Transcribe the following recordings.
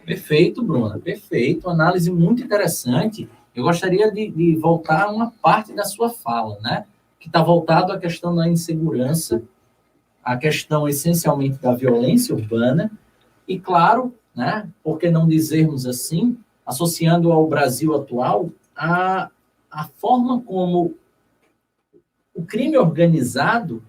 Perfeito, Bruna, perfeito. Análise muito interessante. Eu gostaria de voltar a uma parte da sua fala, né? Que está voltado à questão da insegurança, à questão essencialmente da violência urbana, e claro, né? Por que não dizermos assim, associando ao Brasil atual, a forma como o crime organizado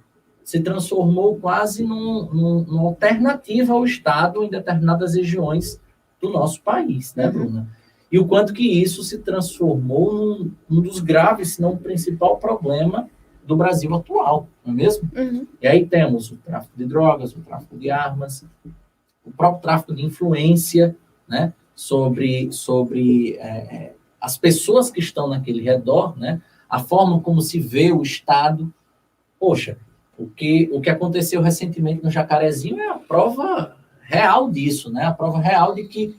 se transformou quase numa alternativa ao Estado em determinadas regiões do nosso país, né, Bruna? E o quanto que isso se transformou num dos graves, se não o principal problema do Brasil atual, não é mesmo? E aí temos o tráfico de drogas, o tráfico de armas, o próprio tráfico de influência, né, sobre as pessoas que estão naquele redor, né, a forma como se vê o Estado. Poxa, o que aconteceu recentemente no Jacarezinho é a prova real disso, né? A prova real de que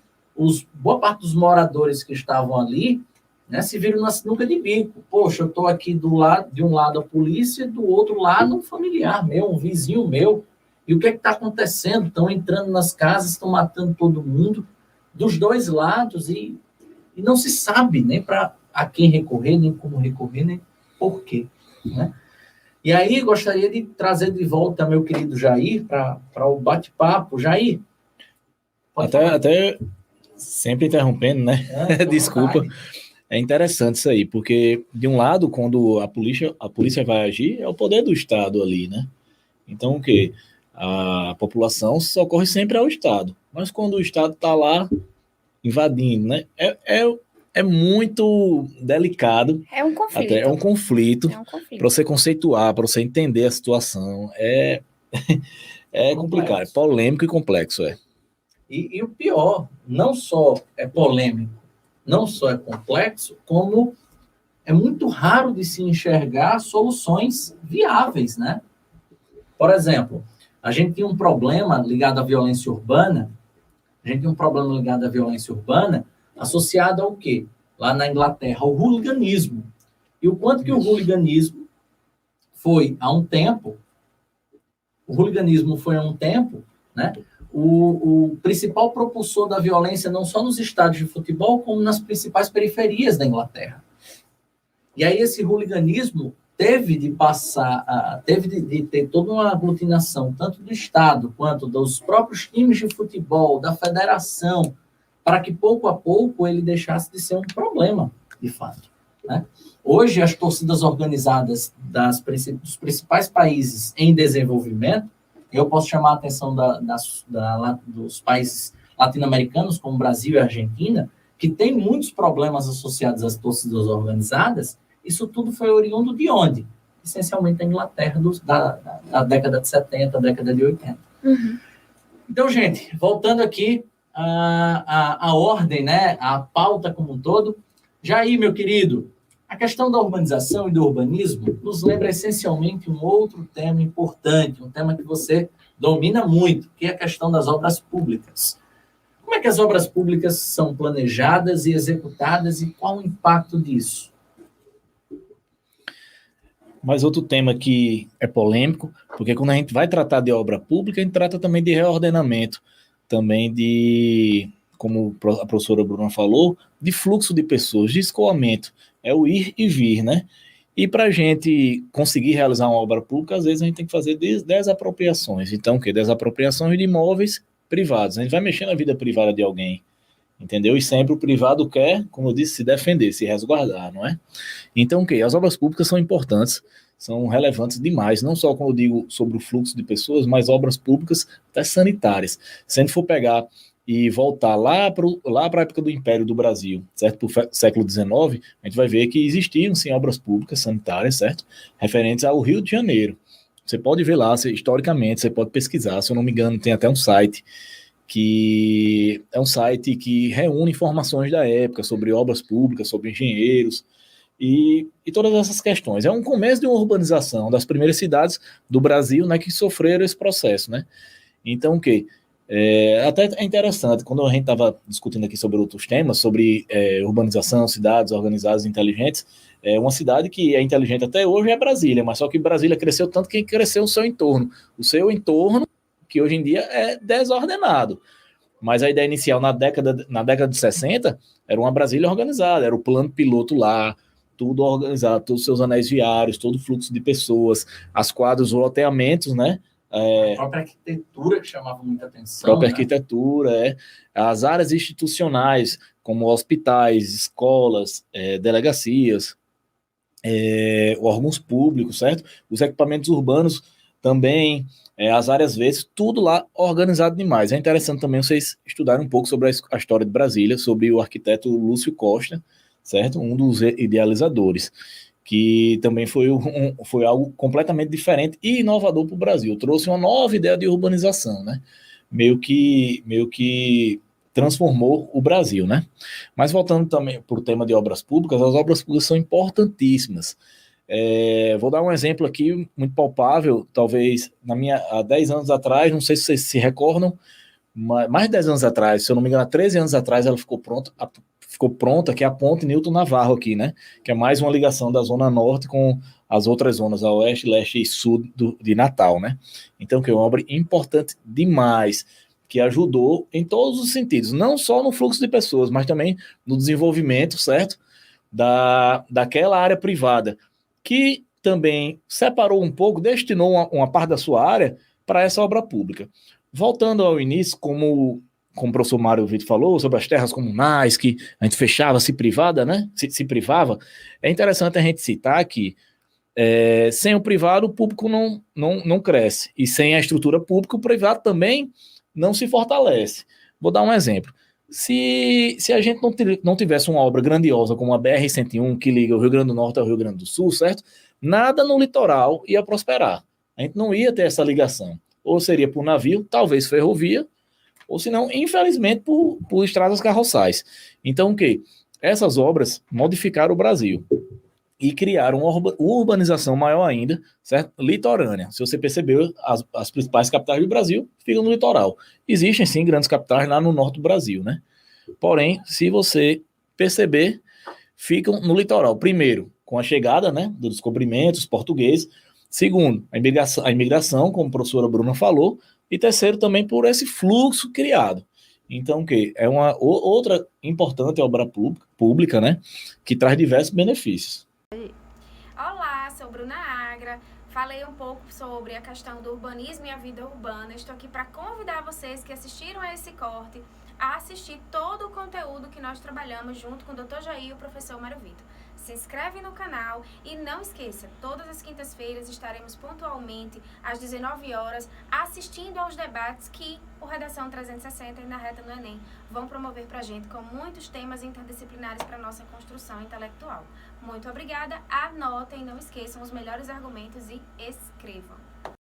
boa parte dos moradores que estavam ali, né, se viram na sinuca de bico. Poxa, eu estou aqui de um lado a polícia, do outro lado um familiar meu, um vizinho meu. E o que é que está acontecendo? Estão entrando nas casas, estão matando todo mundo, dos dois lados, e não se sabe nem para a quem recorrer, nem como recorrer, nem por quê, né? E aí, gostaria de trazer de volta meu querido Jair para o bate-papo. Jair, até sempre interrompendo, né? Desculpa. Vontade. É interessante isso aí, porque, de um lado, quando a polícia vai agir, é o poder do Estado ali, né? Então, o quê? A população socorre sempre ao Estado. Mas quando o Estado está lá invadindo, né? É muito delicado. É um conflito. Até é um conflito. Para você conceituar, para você entender a situação. É complicado, é polêmico e complexo. E o pior, não só é polêmico, não só é complexo, como é muito raro de se enxergar soluções viáveis, né? Por exemplo, a gente tinha um problema ligado à violência urbana, associado ao quê? Lá na Inglaterra, ao hooliganismo. E o quanto que o hooliganismo foi há um tempo, né? O principal propulsor da violência, não só nos estádios de futebol, como nas principais periferias da Inglaterra. E aí esse hooliganismo teve de ter toda uma aglutinação, tanto do Estado, quanto dos próprios times de futebol, da federação, para que pouco a pouco ele deixasse de ser um problema, de fato, né? Hoje, as torcidas organizadas dos principais países em desenvolvimento, eu posso chamar a atenção dos países latino-americanos, como Brasil e Argentina, que tem muitos problemas associados às torcidas organizadas. Isso tudo foi oriundo de onde? Essencialmente da Inglaterra, da década de 70, década de 80. Então, gente, voltando aqui à ordem, né, à pauta como um todo. Jair, meu querido, a questão da urbanização e do urbanismo nos lembra essencialmente um outro tema importante, um tema que você domina muito, que é a questão das obras públicas. Como é que as obras públicas são planejadas e executadas e qual o impacto disso? Mas outro tema que é polêmico, porque quando a gente vai tratar de obra pública, a gente trata também de reordenamento, também de, como a professora Bruna falou, de fluxo de pessoas, de escoamento, é o ir e vir, né? E para a gente conseguir realizar uma obra pública, às vezes a gente tem que fazer desapropriações. Então, o quê? Desapropriações de imóveis privados. A gente vai mexer na vida privada de alguém, entendeu? E sempre o privado quer, como eu disse, se defender, se resguardar, não é? Então, o quê? As obras públicas são importantes, são relevantes demais, não só quando eu digo sobre o fluxo de pessoas, mas obras públicas até sanitárias. Se a gente for pegar e voltar lá para a época do Império do Brasil, certo? Para o século XIX, a gente vai ver que existiam, sim, obras públicas sanitárias, certo? Referentes ao Rio de Janeiro. Você pode ver lá, historicamente, você pode pesquisar, se eu não me engano, tem até um site, que é um site que reúne informações da época sobre obras públicas, sobre engenheiros, e todas essas questões. É um começo de uma urbanização das primeiras cidades do Brasil, né, que sofreram esse processo, né? Então, o quê? Até é interessante, quando a gente estava discutindo aqui sobre outros temas, sobre urbanização, cidades organizadas, inteligentes, uma cidade que é inteligente até hoje é Brasília, mas só que Brasília cresceu tanto que cresceu o seu entorno, que hoje em dia é desordenado. Mas a ideia inicial na década de 60 era uma Brasília organizada, era o plano piloto lá, tudo organizado, todos os seus anéis viários, todo o fluxo de pessoas, as quadras, os loteamentos, né? A própria arquitetura que chamava muita atenção. Própria arquitetura, as áreas institucionais, como hospitais, escolas, delegacias, órgãos públicos, certo? Os equipamentos urbanos também, as áreas verdes, tudo lá organizado demais. É interessante também vocês estudarem um pouco sobre a história de Brasília, sobre o arquiteto Lúcio Costa, certo? Um dos idealizadores, que também foi algo completamente diferente e inovador para o Brasil. Trouxe uma nova ideia de urbanização, né? Meio que transformou o Brasil, né? Mas voltando também para o tema de obras públicas, as obras públicas são importantíssimas. Vou dar um exemplo aqui, muito palpável, talvez há 10 anos atrás, não sei se vocês se recordam, mais de 10 anos atrás, se eu não me engano, há 13 anos atrás, ela ficou pronta, que é a ponte Newton Navarro aqui, né? Que é mais uma ligação da Zona Norte com as outras zonas, a Oeste, Leste e Sul de Natal, né? Então, que é uma obra importante demais, que ajudou em todos os sentidos, não só no fluxo de pessoas, mas também no desenvolvimento, certo? Daquela área privada, que também separou um pouco, destinou uma parte da sua área para essa obra pública. Voltando ao início, como o professor Mário Vitor falou, sobre as terras comunais, que a gente fechava, se privava, né? Se privava, é interessante a gente citar que sem o privado, o público não cresce. E sem a estrutura pública, o privado também não se fortalece. Vou dar um exemplo. Se a gente não tivesse uma obra grandiosa como a BR-101, que liga o Rio Grande do Norte ao Rio Grande do Sul, certo? Nada no litoral ia prosperar. A gente não ia ter essa ligação. Ou seria por navio, talvez ferrovia, ou se não, infelizmente, por estradas carroçais. Então, o quê? Essas obras modificaram o Brasil e criaram uma urbanização maior ainda, certo? Litorânea. Se você percebeu, as principais capitais do Brasil ficam no litoral. Existem, sim, grandes capitais lá no norte do Brasil, né? Porém, se você perceber, ficam no litoral. Primeiro, com a chegada, né, dos descobrimentos portugueses. Segundo, a imigração, como a professora Bruna falou. E terceiro, também por esse fluxo criado. Então, o quê? É uma outra importante obra pública, né, que traz diversos benefícios. Olá, sou Bruna Agra. Falei um pouco sobre a questão do urbanismo e a vida urbana. Estou aqui para convidar vocês que assistiram a esse corte a assistir todo o conteúdo que nós trabalhamos junto com o Dr. Jair e o professor Mário Vitor. Se inscreve no canal e não esqueça, todas as quintas-feiras estaremos pontualmente às 19 horas assistindo aos debates que o Redação 360 e Na Reta no Enem vão promover para a gente com muitos temas interdisciplinares para a nossa construção intelectual. Muito obrigada, anotem, não esqueçam os melhores argumentos e escrevam.